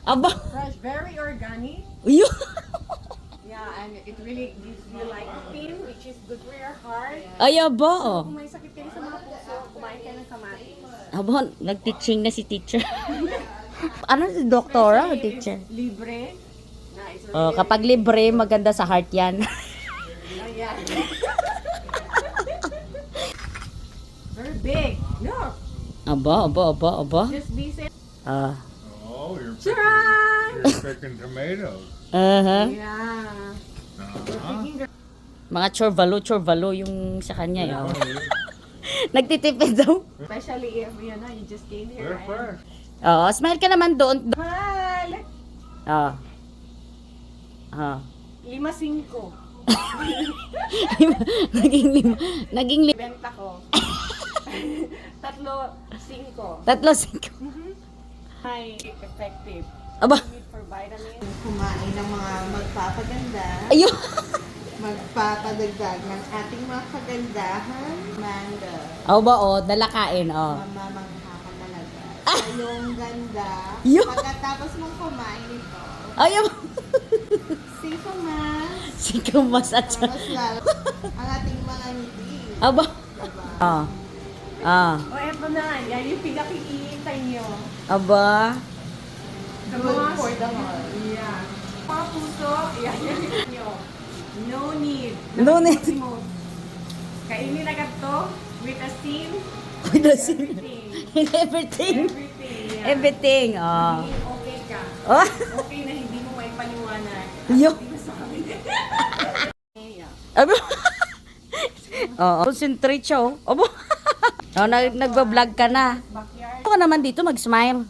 Aba. Fresh, very organic. Yun. Yeah, and it really gives you like pain, which is good for your heart. Ay, aba. Kung may sakit kayo sa mga puso, kumain ka ng kamatis. Aba, nag-teaching na si teacher. Ano si doktora o Especially teacher? if libre. Na, it's Oh, kapag libre, maganda sa heart yan. yeah. Very big. Look, Aba. just be safe. Ah. Oh, Charan! you're picking tomatoes. Uh-huh. Yeah. We're picking the Mga chorvalo yung sa kanya. Eh, oh. Nagtitipid daw. especially if you know you just came here. They're fresh. Oo, smile ka naman doon. Mahal! Ah. Ah. 5-5. Naging lima. Benta ko. 3-5. 3-5. High effective. Aba. Need for vitamin. Kumain ng mga magpapaganda, Ayun. magpapadagdag ng ating mga kagandahan, manga, Aba, oh, dalakain, oh. mamamangha ka talaga. Yung ganda, Yun. pagkatapos mong kumain ito, Ayun. safe mas, Si Kumas at para mas lalo ang ating mga ngiti. Aba. Diba? Ah. Ah. O eto na, yan yung pinakikihintay nyo. Aba. The Good most, for the heart. yeah. Mga puso, yan yung nyo. No need. No need. Nakikimos. Kainin agad to with a steam. With the sin. Everything. Everything. Everything. Yeah. Everything. Oh. Magiging okay ka. Oh. Okay na hindi mo may paliwanag. Yo. Hindi mo sa amin. Yeah. Aba. Oo. Concentrate siya, oh. Aba. Oh, nagba-vlog ka na. Backyard. Ako naman dito mag-smile.